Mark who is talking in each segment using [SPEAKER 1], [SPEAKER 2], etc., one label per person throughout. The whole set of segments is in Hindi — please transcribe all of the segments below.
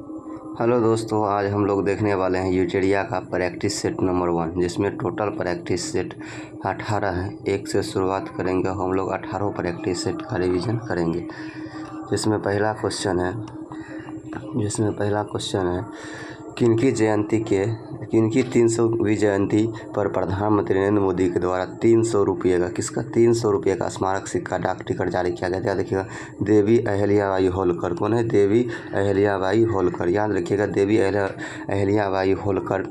[SPEAKER 1] हेलो दोस्तों, आज हम लोग देखने वाले हैं यूटेरिया का प्रैक्टिस सेट नंबर 1, जिसमें टोटल प्रैक्टिस सेट 18 है। एक से शुरुआत करेंगे, हम लोग 18 प्रैक्टिस सेट का रिवीजन करेंगे। जिसमें पहला क्वेश्चन है किनकी 300वीं जयंती पर प्रधानमंत्री नरेंद्र मोदी के द्वारा 300 रुपये का स्मारक सिक्का डाक टिकट जारी किया गया था। देखिएगा, देवी अहिल्याबाई होलकर। कौन है? देवी अहिल्याबाई होलकर। याद रखिएगा, देवी अहिल्याबाई होलकर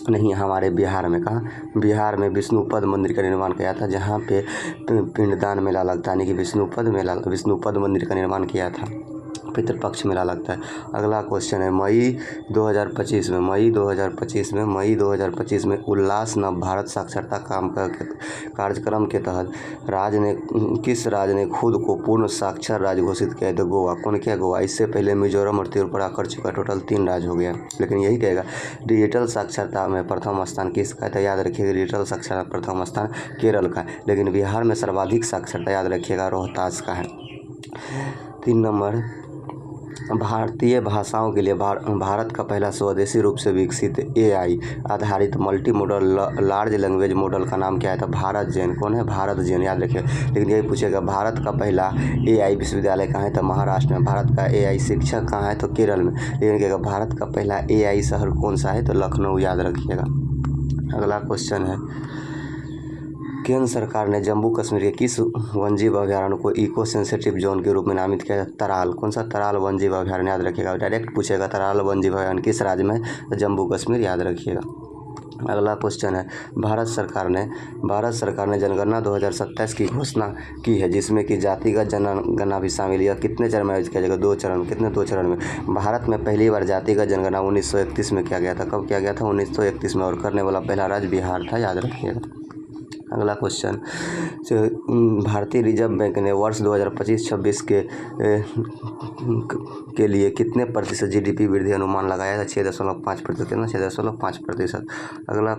[SPEAKER 1] नहीं, हमारे बिहार में। कहाँ? बिहार में विष्णुपद मंदिर का निर्माण किया था, जहाँ पे पिंडदान मेला लगता है, यानी कि विष्णुपद मंदिर का निर्माण किया था। पितृपक्ष मेला लगता है। अगला क्वेश्चन है, मई 2025 में उल्लास नव भारत साक्षरता कार्यक्रम के तहत किस राज्य ने खुद को पूर्ण साक्षर राज्य घोषित किया? तो गोवा। कौन किया? गोवा। इससे पहले मिजोरम और त्रिपुरा कर चुका, टोटल 3 राज्य हो गया। लेकिन यही कहेगा, डिजिटल साक्षरता में प्रथम स्थान किसका है? तो याद रखिएगा, डिजिटल साक्षरता प्रथम स्थान केरल का है। लेकिन बिहार में सर्वाधिक साक्षरता, याद रखिएगा, रोहतास का है। 3 नंबर, भारतीय भाषाओं के लिए भारत का पहला स्वदेशी रूप से विकसित AI आधारित multi modal large language model का नाम क्या है? तो भारत जैन। कौन है? भारत जैन, याद रखिए। लेकिन यही पूछेगा, भारत का पहला AI विश्वविद्यालय कहाँ है? तो महाराष्ट्र में। भारत का AI शिक्षक कहाँ है? तो केरल में। लेकिन कहेगा, भारत का पहला AI शहर कौन सा है? तो लखनऊ, याद रखिएगा। अगला क्वेश्चन है, केंद्र सरकार ने जम्मू कश्मीर के किस वन्यजीव अभयारण्य को इको सेंसिटिव जोन के रूप में नामित किया? तराल। कौन सा? तराल वन्यजीव अभयारण्य, याद रखिएगा। डायरेक्ट पूछेगा, तराल वन्यजीव अभयारण्य किस राज्य में? तो जम्मू कश्मीर, याद रखिएगा। अगला क्वेश्चन है, भारत सरकार ने जनगणना 2027 की घोषणा की है, जिसमें कि जातिगत जनगणना भी शामिल है। कितने चरण में आयोजित किया जाएगा? 2 चरण। कितने? 2 चरण में। भारत में पहली बार जातिगत जनगणना 1931 में किया गया था। कब किया गया था? 1931 में। और करने वाला पहला राज्य बिहार था, याद रखिएगा। अगला क्वेश्चन, भारतीय रिजर्व बैंक ने वर्ष 2025-26 के लिए कितने प्रतिशत GDP वृद्धि अनुमान लगाया था? 6.5%। कितना? 6.5%। अगला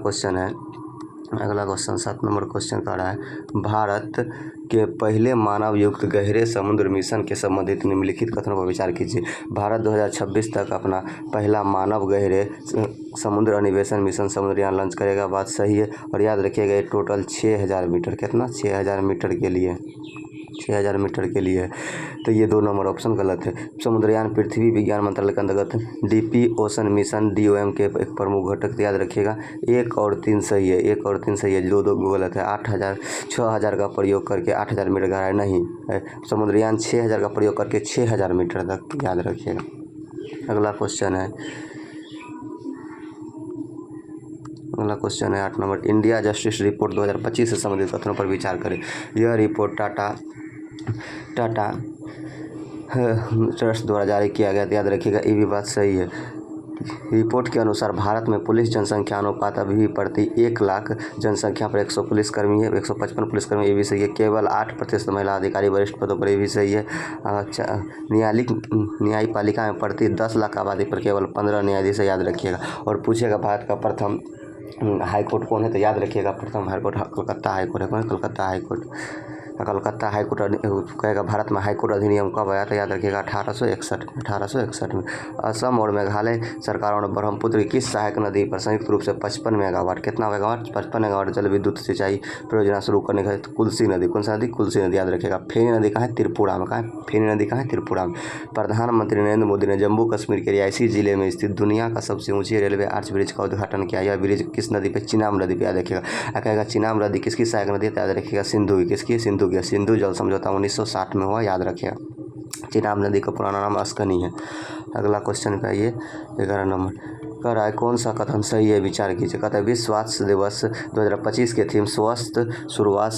[SPEAKER 1] क्वेश्चन 7 नंबर क्वेश्चन का रहा है, भारत के पहले मानव युक्त गहरे समुद्र मिशन के संबंधित निम्नलिखित कथनों पर विचार कीजिए। भारत 2026 तक अपना पहला मानव गहरे समुद्र अन्वेषण मिशन समुद्रयान लॉन्च करेगा। बात सही है। और याद रखिएगा, ये टोटल 6000 मीटर। कितना? 6000 मीटर के लिए। 6000 मीटर के लिए। तो ये 2 नंबर ऑप्शन गलत है। समुद्रयान पृथ्वी विज्ञान मंत्रालय के अंतर्गत DP ओशन मिशन DOM के एक प्रमुख घटक, याद रखिएगा। 1 और 3 सही है। 1 और 3 सही है, 2 गलत है। 6000 का प्रयोग करके 8000 मीटर गहराई नहीं है। समुद्रयान 6000 का प्रयोग करके 6000 मीटर तक, याद रखिएगा। अगला क्वेश्चन है 8 नंबर, इंडिया जस्टिस रिपोर्ट 2025 से संबंधित कथनों पर विचार करें। यह रिपोर्ट टाटा ट्रस्ट द्वारा जारी किया गया, याद रखिएगा। ये भी बात सही है। रिपोर्ट के अनुसार भारत में पुलिस जनसंख्या अनुपात अभी भी प्रति 1 लाख जनसंख्या पर 100 पुलिसकर्मी है, 155 पुलिसकर्मी। ये भी सही है। केवल 8% महिला अधिकारी वरिष्ठ पदों पर, ये भी सही है। न्यायपालिका में प्रति 10 लाख आबादी पर केवल 15 न्यायाधीश, याद रखिएगा। और पूछेगा, भारत का प्रथम हाईकोर्ट कौन है? तो याद रखिएगा, प्रथम हाईकोर्ट कलकत्ता हाईकोर्ट है। कौन है? कलकत्ता हाईकोर्ट कहेगा, भारत में हाईकोर्ट अधिनियम कब आया था? याद रखिएगा, 1861 में। असम और मेघालय सरकारों ने ब्रह्मपुत्र की किस सहायक नदी पर संयुक्त रूप से 55 मेगावाट, कितना मेगावाट? 55 मेगावाट जल विद्युत सिंचाई परियोजना शुरू करने का? कुल्सी नदी। कौन सा नदी? कुल्सी नदी, याद रखिएगा। फेनी नदी कहाँ है? त्रिपुरा में। कहाँ है? फेनी नदी कहाँ है? त्रिपुरा में। प्रधानमंत्री नरेंद्र मोदी ने जम्मू कश्मीर के रियासी जिले में स्थित दुनिया का सबसे ऊंची रेलवे आर्च ब्रिज का उद्घाटन किया। यह ब्रिज किस नदी पे? चिनाब नदी पे, याद रखिएगा। कहेगा, चिनाब नदी किसकी सहायक नदी है? याद रखिएगा, सिंधु की। किसकी? सिंधु की। सिंधु जल समझौता 1960 में हुआ, याद रखिएगा। चिनाब नदी का पुराना नाम अस्कनी है। अगला क्वेश्चन पे आइए, 11 नंबर कह रहा है, कौन सा कथन सही है? विचार कीजिए। कहता है, विश्व स्वास्थ्य दिवस 2025 के थीम स्वस्थ शुरुआत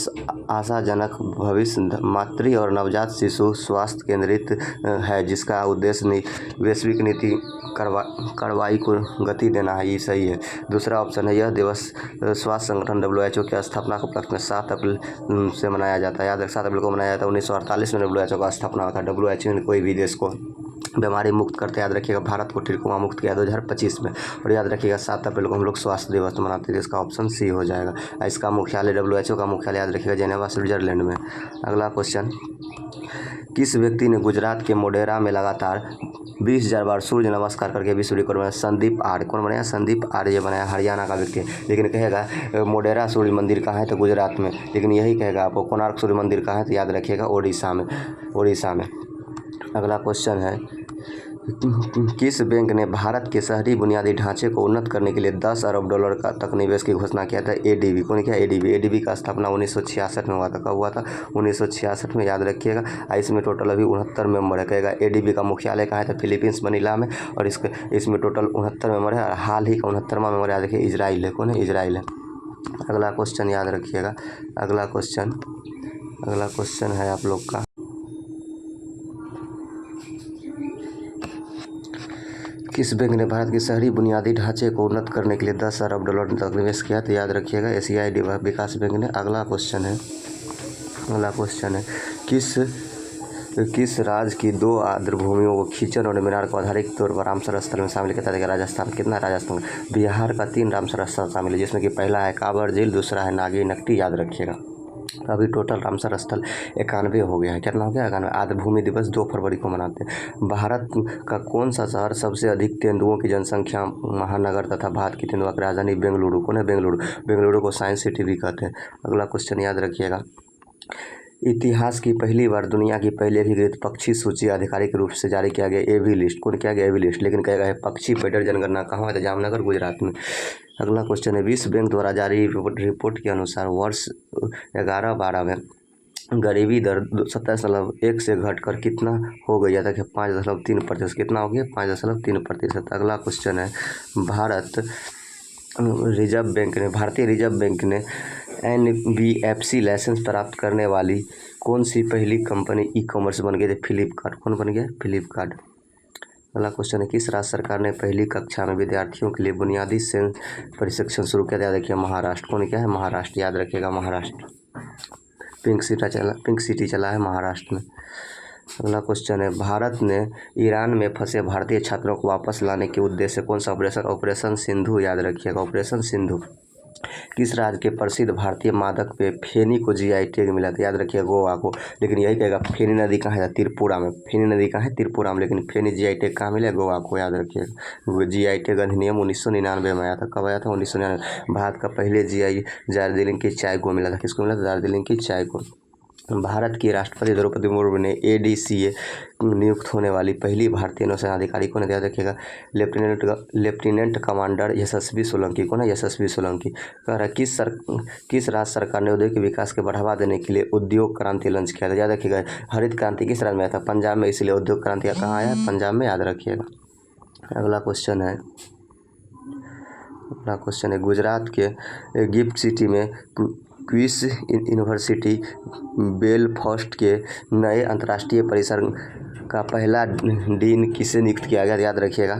[SPEAKER 1] आशाजनक भविष्य मातृ और नवजात शिशु स्वास्थ्य केंद्रित है, जिसका उद्देश्य वैश्विक नीति कार्रवाई को गति देना है। ये सही है। दूसरा ऑप्शन है, यह दिवस स्वास्थ्य संगठन WHO की स्थापना के उपलक्ष्य में 7 अप्रैल से मनाया जाता है। याद रख, 7 अप्रैल को मनाया जाता है। 1948 में WHO का स्थापना हुआ था। WHO ने कोई भी देश को बीमारी मुक्त करते, याद रखिएगा। भारत को टिकोमा मुक्त किया 2025 में। और याद रखिएगा, 7 अप्रैल को हम लोग स्वास्थ्य दिवस मनाते हैं। इसका ऑप्शन सी हो जाएगा। इसका मुख्यालय WHO का मुख्यालय, याद रखिएगा, जेनेवा स्विट्जरलैंड में। अगला क्वेश्चन, किस व्यक्ति ने गुजरात के मोढेरा में लगातार 20,000 बार सूर्य नमस्कार करके विश्व रिकॉर्ड बनाया? संदीप आर्य। कौन बनाया? संदीप आर्य ये बनाया, हरियाणा का व्यक्ति है। लेकिन कहेगा मोढेरा सूर्य मंदिर कहाँ है? तो गुजरात में। लेकिन यही कहेगा आपको कोणार्क सूर्य मंदिर कहाँ है? तो याद रखिएगा उड़ीसा में, उड़ीसा में। अगला क्वेश्चन है, किस बैंक ने भारत के शहरी बुनियादी ढांचे को उन्नत करने के लिए 10 अरब डॉलर का तक निवेश की घोषणा किया था? एडीबी। कौन किया? एडीबी। एडीबी का स्थापना 1966 में हुआ था। कब हुआ था? 1966 में, याद रखिएगा। इसमें टोटल अभी 69 मेंबर है। कहेगा एडीबी का मुख्यालय कहाँ है? तो फिलीपींस मनीला में। और इसमें टोटल 69 मेंबर है। और हाल ही का 69वां मेंबर याद रखिए इजराइल है। कौन है? इजराइल है। अगला क्वेश्चन याद रखिएगा। अगला क्वेश्चन है आप लोग का, किस बैंक ने भारत के शहरी बुनियादी ढांचे को उन्नत करने के लिए 10 अरब डॉलर तक निवेश किया? तो याद रखिएगा एशियाई विकास बैंक ने। अगला क्वेश्चन है, किस राज्य की 2 आर्द्र भूमियों को खींचन और मीनार को आधारिक तौर पर रामसर स्थल में शामिल किया था? राजस्थान। कितना? राजस्थान। बिहार का 3 रामसर स्थल शामिल है, जिसमें कि पहला है कांवर झील, दूसरा है नागी नकटी, याद रखिएगा। अभी टोटल रामसर स्थल 91 हो गया है। कितना हो गया? 91। आर्द्र भूमि दिवस 2 फरवरी को मनाते हैं। भारत का कौन सा शहर सबसे अधिक तेंदुओं की जनसंख्या महानगर तथा भारत की तेंदुआ की राजधानी? बेंगलुरु। कौन है? बेंगलुरु। बेंगलुरु को साइंस सिटी भी कहते हैं। अगला क्वेश्चन याद रखिएगा, इतिहास की पहली बार दुनिया की पहली एकीकृत पक्षी सूची आधिकारिक रूप से जारी किया गया? एवी लिस्ट। कौन किया गया? एवी लिस्ट। लेकिन कहेगा है पक्षी पैटर्न जनगणना कहाँ हुआ था? जामनगर, गुजरात में। अगला क्वेश्चन है, विश्व बैंक द्वारा जारी रिपोर्ट के अनुसार वर्ष 11-12 में गरीबी दर 27.1 से घटकर कितना हो गया था? 5.3%। कितना हो गया? 5.3%। अगला क्वेश्चन है, भारतीय रिजर्व बैंक ने NBFC लाइसेंस प्राप्त करने वाली कौन सी पहली कंपनी ई कॉमर्स बन गई थी? फ्लिपकार्ट। कौन बन गया? फ्लिपकार्ट। अगला क्वेश्चन है, किस राज्य सरकार ने पहली कक्षा में विद्यार्थियों के लिए बुनियादी सेंस प्रशिक्षण शुरू किया? याद रखिए महाराष्ट्र। कौन क्या है? महाराष्ट्र। याद रखिएगा महाराष्ट्र। पिंक सिटी चला है महाराष्ट्र में। अगला क्वेश्चन है, भारत ने ईरान में फंसे भारतीय छात्रों को वापस लाने के उद्देश्य से कौन सा ऑपरेशन? ऑपरेशन सिंधु। याद रखिएगा ऑपरेशन सिंधु। किस राज्य के प्रसिद्ध भारतीय मादक पेय फेनी को GI टैग मिला था? याद रखिए गोवा को। लेकिन यही कहेगा फेनी नदी कहाँ है? त्रिपुरा में। फेनी नदी कहाँ है? त्रिपुरा में। लेकिन फेनी GI टैग कहाँ मिला? गोवा को। याद रखिएगा GI टैग अधिनियम 1999 में आया था। कब आया था? 1999। भारत का पहले GI दार्जिलिंग की चाय को मिला था। किसको मिला था? दार्जिलिंग की चाय को। भारत की राष्ट्रपति द्रौपदी मुर्मू ने ADCA नियुक्त होने वाली पहली भारतीय नौसेना अधिकारी को याद रखिएगा लेफ्टिनेंट कमांडर यशस्वी सोलंकी। कौन है? यशस्वी सोलंकी। कह रहा है किस राज्य सरकार ने औद्योगिक विकास के बढ़ावा देने के लिए उद्योग क्रांति लॉन्च किया था? याद रखिएगा हरित क्रांति किस राज्य में आया था? पंजाब में। इसलिए उद्योग क्रांति कहाँ आया? पंजाब में। याद रखिएगा। अगला क्वेश्चन है, गुजरात के गिफ्ट सिटी में क्वींस यूनिवर्सिटी बेलफास्ट के नए अंतर्राष्ट्रीय परिसर का पहला डीन किसे नियुक्त किया गया? याद रखिएगा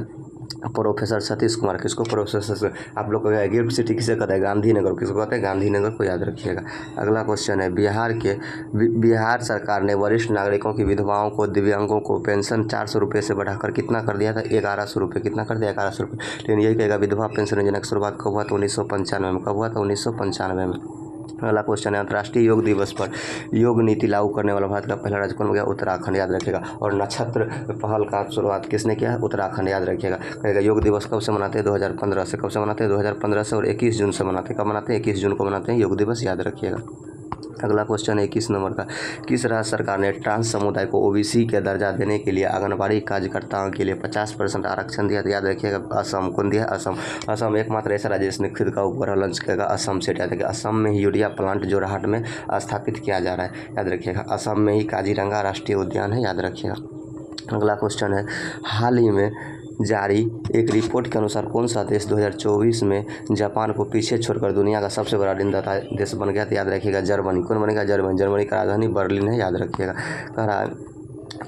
[SPEAKER 1] प्रोफेसर सतीश कुमार। किसको? प्रोफेसर। आप लोग को गिफ्ट सिटी किसे कहते हैं? गांधीनगर। किसको कहते हैं? गांधीनगर को। याद रखिएगा। अगला क्वेश्चन है, बिहार सरकार ने वरिष्ठ नागरिकों की विधवाओं को, दिव्यांगों को पेंशन 400 रुपये से बढ़ाकर कितना कर दिया था? 1100 रुपये। कितना कर दिया? 1100 रुपये। लेकिन यही कहेगा विधवा पेंशन योजना की शुरुआत कब हुआ था? 1995 में। कब हुआ था? 1995 में। अगला क्वेश्चन है, अंतर्राष्ट्रीय योग दिवस पर योग नीति लागू करने वाला भारत का पहला राज्य कौन हो गया? उत्तराखंड। याद रखिएगा। और नक्षत्र पहल का शुरुआत किसने किया है? उत्तराखंड। याद रखिएगा। कहेगा योग दिवस कब से मनाते हैं? 2015 से। कब से मनाते हैं? 2015 से। और 21 जून से मनाते हैं। कब मनाते हैं? 21 जून को मनाते हैं योग दिवस। याद रखिएगा। अगला क्वेश्चन है 21 नंबर का, किस राज्य सरकार ने ट्रांस समुदाय को OBC का दर्जा देने के लिए आंगनबाड़ी कार्यकर्ताओं के लिए 50% आरक्षण दिया? याद रखिएगा असम। कौन दिया? असम। असम एकमात्र ऐसा राज्य जिसने खुद का उपग्रह लॉन्च किया। असम से। याद रखिएगा असम में ही यूरिया प्लांट जोरहाट में स्थापित किया जा रहा है। याद रखिएगा असम में ही काजीरंगा राष्ट्रीय उद्यान है। याद रखिएगा। अगला क्वेश्चन है, हाल ही में जारी एक रिपोर्ट के अनुसार कौन सा देश 2024 में जापान को पीछे छोड़कर दुनिया का सबसे बड़ा ऋणदाता देश बन गया? तो याद रखिएगा जर्मनी। कौन बनेगा? जर्मनी। जर्मनी का राजधानी बर्लिन है। याद रखिएगा। कह रहा है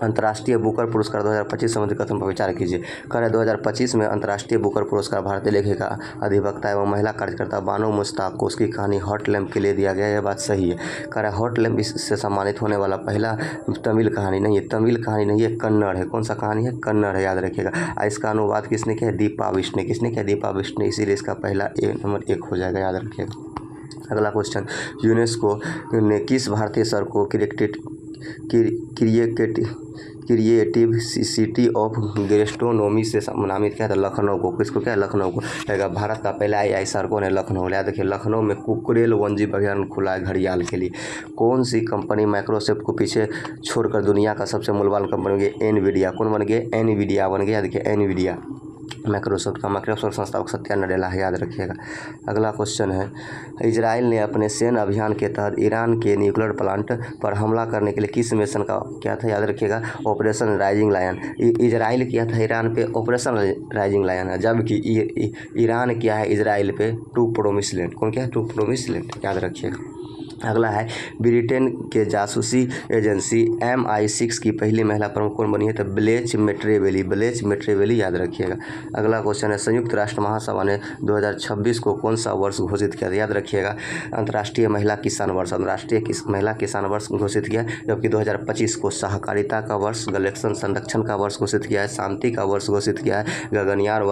[SPEAKER 1] अंतर्राष्ट्रीय बुकर पुरस्कार 2025 संबंधी कथन पर विचार कीजिए। कह रहे 2025 में अंतर्राष्ट्रीय बुकर पुरस्कार भारतीय लेखिका, अधिवक्ता एवं महिला कार्यकर्ता बानो मुश्ताक को उसकी कहानी हॉट लैम्प के लिए दिया गया। यह बात सही है। कह रहा है हॉट लैम्प इससे सम्मानित होने वाला पहला तमिल कहानी नहीं है। तमिल कहानी नहीं है, कन्नड़ है। कौन सा कहानी है? कन्नड़ है। याद रखिएगा। इसका अनुवाद किसने किया? दीपा विष्ट ने। किसने किया? दीपा विष्ट ने। इसीलिए इसका पहला नंबर 1 हो जाएगा। याद रखिएगा। अगला क्वेश्चन, यूनेस्को ने किस भारतीय शहर को क्रिएटिव सिटी ऑफ गैस्ट्रोनॉमी से नामित किया था लखनऊ को। किसको क्या है? लखनऊ को। कहेगा भारत का पहला IISR कौन है? लखनऊ। याद देखिए लखनऊ में कुकरेल वन्यजीव अभयारण्य खुला है घड़ियाल के लिए। कौन सी कंपनी माइक्रोसॉफ्ट को पीछे छोड़कर दुनिया का सबसे मूल्यवान कंपनी बन गई? एनवीडिया। कौन बन गए? एनवीडिया बन गया। देखिए एनवीडिया माइक्रोसॉफ्ट का। माइक्रोसॉफ्ट संस्थापक सत्या नडेला है, याद रखिएगा। अगला क्वेश्चन है, इजराइल ने अपने सैन्य अभियान के तहत ईरान के न्यूक्लियर प्लांट पर हमला करने के लिए किस मिशन का क्या था? याद रखिएगा ऑपरेशन राइजिंग लायन। इजराइल किया था ईरान पे ऑपरेशन राइजिंग लायन है, जबकि ईरान किया है इजराइल पे टू प्रॉमिस लैंड। कौन क्या है? टू प्रॉमिस लैंड, याद रखिएगा। अगला है, ब्रिटेन के जासूसी एजेंसी MI6 की पहली महिला प्रमुख कौन बनी है? तो ब्लेच मेट्रेवेली। ब्लेच मेट्रेवेली, याद रखिएगा। अगला क्वेश्चन है, संयुक्त राष्ट्र महासभा ने 2026 को कौन सा वर्ष घोषित किया? याद रखिएगा अंतर्राष्ट्रीय महिला किसान वर्ष। अंतर्राष्ट्रीय महिला किसान वर्ष घोषित किया, जबकि 2025 को सहकारिता का वर्ष, गलेक्शन संरक्षण का वर्ष घोषित किया है, शांति का वर्ष घोषित किया है, गगनयान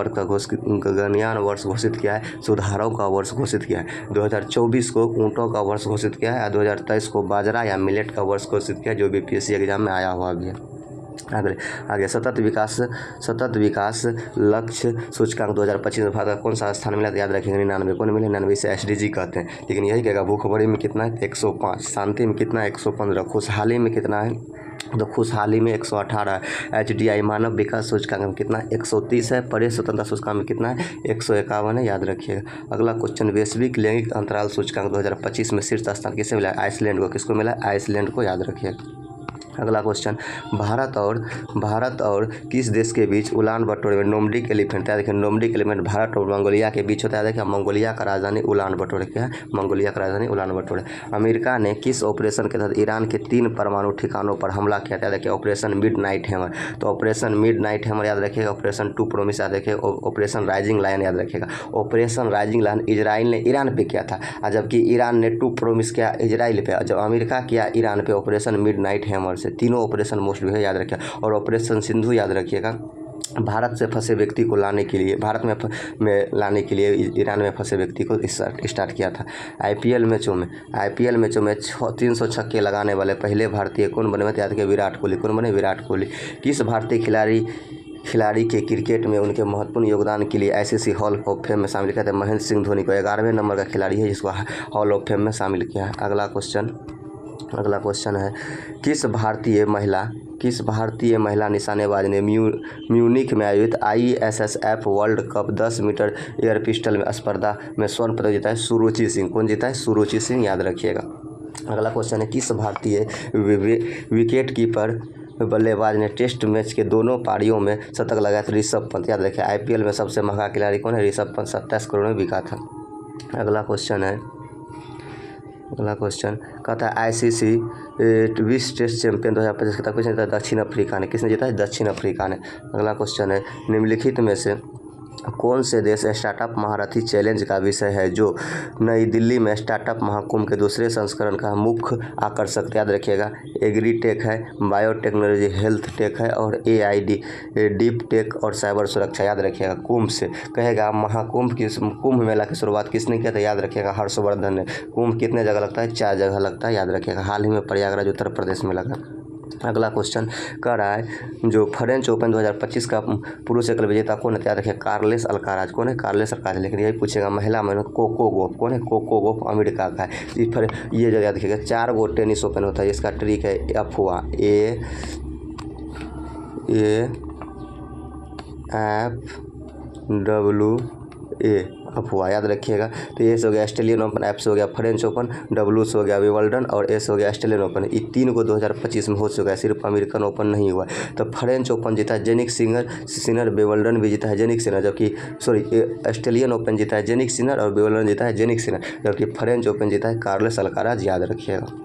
[SPEAKER 1] वर्ष घोषित किया है, सुधारों का वर्ष घोषित किया है। 2024 को ऊँटों का वर्ष घोषित किया है। 2023 को बाजरा या मिलेट का वर्ष घोषित किया, जो BPSC एग्जाम में आया हुआ भी है। आगे सतत विकास लक्ष्य सूचकांक 2025 में भारत का कौन सा स्थान मिला? याद रखेंगे 99। कौन मिले? 99 से SDG कहते हैं। लेकिन यही कहेगा भूखमरी में कितना है? 105। शांति में कितना है? 115। खुशहाली में कितना है? तो खुशहाली में 118 है। HDI मानव विकास सूचकांक में कितना? 130 है। परेश स्वतंत्रता सूचकांक में कितना है? 151 है, याद रखिएगा। अगला क्वेश्चन, वैश्विक लैंगिक अंतराल सूचकांक 2025 में शीर्ष स्थान किसे मिला? आइसलैंड को। किसको मिला? आइसलैंड को, याद रखिएगा। अगला क्वेश्चन, भारत और किस देश के बीच उलान बटोरे में नोमडिक एलिफेंट? देखिए नोमडिक एलिफेंट भारत और मंगोलिया के बीच होता है। देखिए मंगोलिया का राजधानी उलान बटोरे क्या है? मंगोलिया का राजधानी उलान बटोरे। अमेरिका ने किस ऑपरेशन के तहत ईरान के 3 परमाणु ठिकानों पर हमला किया था? देखिए ऑपरेशन मिडनाइट हैमर। तो ऑपरेशन मिडनाइट हैमर, याद रखिएगा। ऑपरेशन टू प्रॉमिस, याद रखिएगा। ऑपरेशन राइजिंग लायन, याद रखिएगा। ऑपरेशन राइजिंग लायन इजराइल ने ईरान पे किया था, जबकि ईरान ने टू प्रॉमिस किया इजराइल पे, जब अमेरिका किया ईरान पे ऑपरेशन मिडनाइट हैमर से। तीनों ऑपरेशन मोस्ट भी है, याद रखिएगा। और ऑपरेशन सिंधु, याद रखिएगा। भारत से फंसे व्यक्ति को लाने के लिए, भारत में लाने के लिए ईरान में फंसे व्यक्ति को स्टार्ट किया था। IPL मैचों में 300 छक्के लगाने वाले पहले भारतीय कौन बने? याद रखिए विराट कोहली। कौन बने? विराट कोहली। किस भारतीय खिलाड़ी के क्रिकेट में उनके महत्वपूर्ण योगदान के लिए ICC हॉल ऑफ फेम में शामिल किया था? महेंद्र सिंह धोनी को। 11वें नंबर का खिलाड़ी है जिसको हॉल ऑफ फेम में शामिल किया है। अगला क्वेश्चन है, किस भारतीय महिला निशानेबाज ने म्यूनिख में आयोजित ISSF world cup 10 metre air pistol में स्पर्धा में स्वर्ण पदक जीता है? सुरुचि सिंह। कौन जीता है? सुरुचि सिंह, याद रखिएगा। अगला क्वेश्चन है, किस भारतीय विकेट कीपर बल्लेबाज ने टेस्ट मैच के दोनों पारियों में शतक लगाया था? ऋषभ पंत, याद रखिए। IPL में सबसे महंगा खिलाड़ी कौन है? ऋषभ पंत। 27 करोड़ में बिका था। अगला क्वेश्चन कहता है ICC विश्व टेस्ट चैंपियन 2025 खिताब किसने जीता? दक्षिण अफ्रीका ने। किसने जीता है? दक्षिण अफ्रीका ने। अगला क्वेश्चन है, निम्नलिखित में से कौन से देश स्टार्टअप महारथी चैलेंज का विषय है, जो नई दिल्ली में स्टार्टअप महाकुंभ के दूसरे संस्करण का मुख्य आकर्षक? याद रखिएगा एग्रीटेक है, बायोटेक्नोलॉजी, हेल्थ टेक है और AID डीप टेक और साइबर सुरक्षा, याद रखिएगा। कुंभ से कहेगा कुंभ मेला की शुरुआत किसने किया था? याद रखिएगा हर्षवर्धन ने। कुंभ कितने जगह लगता है? 4 जगह लगता है, याद रखिएगा। हाल ही में प्रयागराज उत्तर प्रदेश में लगा। अगला क्वेश्चन कह रहा है, जो फ्रेंच ओपन 2025 का पुरुष एकल विजेता कौन है? याद रखिए कार्लेस अल्काराज। कौन है? Carlos Alcaraz. लेकिन यही पूछेगा महिला में कोको गोफ। कौन है? कोको गोफ अमेरिका का है। फिर ये जो याद रखिएगा 4 गो टेनिस ओपन होता है, इसका ट्रिक है अफवाह, AFWA अफवाह, याद रखिएगा। तो ए से हो गया ऑस्ट्रेलियन ओपन, एफ से हो गया फ्रेंच ओपन, डब्ल्यू से हो गया विंबलडन और ए से हो गया ऑस्ट्रेलियन ओपन। ये 3 को 2025 में हो चुका है, सिर्फ अमेरिकन ओपन नहीं हुआ। तो फ्रेंच ओपन जीता है जेनिक सिनर, विंबलडन भी जीता है जेनिक सिनर, जबकि ऑस्ट्रेलियन ओपन जीता है जेनिक सिनर और विंबलडन जीता है जेनिक सिनर, जबकि फ्रेंच ओपन जीता है कार्लोस अल्काराज, याद रखिएगा।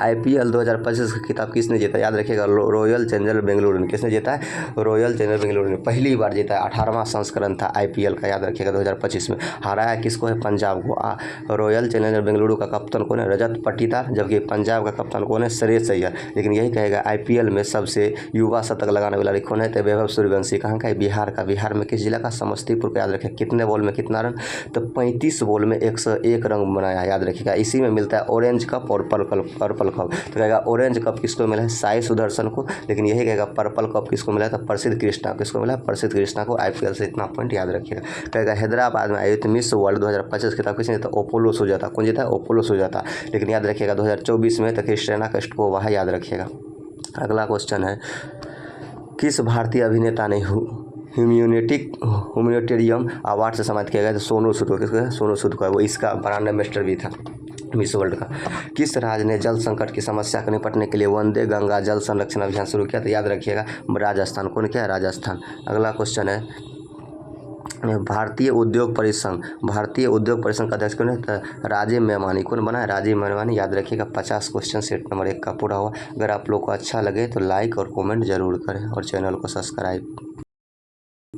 [SPEAKER 1] IPL 2025 का खिताब किसने जीता? याद रखिएगा रॉयल चैलेंजर बेंगलुरु ने। किसने जीता है? रॉयल चैलेंजर बेंगलुरु ने पहली बार जीता है। 18वां संस्करण था IPL का, याद रखिएगा। 2025 में हराया किसको है? पंजाब को। रॉयल चैलेंजर बेंगलुरु का कप्तान कौन है? रजत पाटीदार, जबकि पंजाब का कप्तान कौन है? श्रेयस अय्यर। लेकिन यही कहेगा IPL में सबसे युवा शतक लगाने वाला कौन है? तो वैभव सूर्यवंशी। कहाँ का है? बिहार का। बिहार में किस जिला का? समस्तीपुर का, याद रखिए। कितने बॉल में कितना रन? तो 35 बॉल में 101 रन बनाया, याद रखिएगा। इसी में मिलता है ऑरेंज कप और पर्पल पर्पल कप। तो कहेगा ऑरेंज कप किसको मिला है, साई सुदर्शन को। लेकिन यही कहेगा पर्पल कप किसको मिला है, तो प्रसिद्ध कृष्णा, किसको मिला है, प्रसिद्ध कृष्णा को। IPL से इतना पॉइंट याद रखिएगा। कहेगा हैदराबाद में आयोजित मिस वर्ल्ड 2025 खिताब किसने जीता, ओपोलो सुजाता। कौन जीता है, ओपोलो सुजाता। लेकिन याद रखिएगा 2024 में तो क्रिस्टिना कास्टेकोवा है, याद रखिएगा। अगला क्वेश्चन है, किस भारतीय अभिनेता ने ह्यूमैनिटेरियन अवार्ड से सम्मानित किया गया, तो सोनू सूद को। किसको, सोनू सूद को है, वो इसका ब्रांड एम्बेसडर भी था मिस वर्ल्ड का। किस राज्य ने जल संकट की समस्या को निपटने के लिए वंदे गंगा जल संरक्षण अभियान शुरू किया, तो याद रखिएगा राजस्थान। कौन क्या है, राजस्थान। अगला क्वेश्चन है, भारतीय उद्योग परिसंघ का अध्यक्ष कौन है, तो राजीव मेहमानी। कौन बना है, राजीव मेहमानी, याद रखिएगा। 50 क्वेश्चन सेट नंबर 1 का पूरा हुआ। अगर आप लोग को अच्छा लगे तो लाइक और कमेंट जरूर करें और चैनल को सब्सक्राइब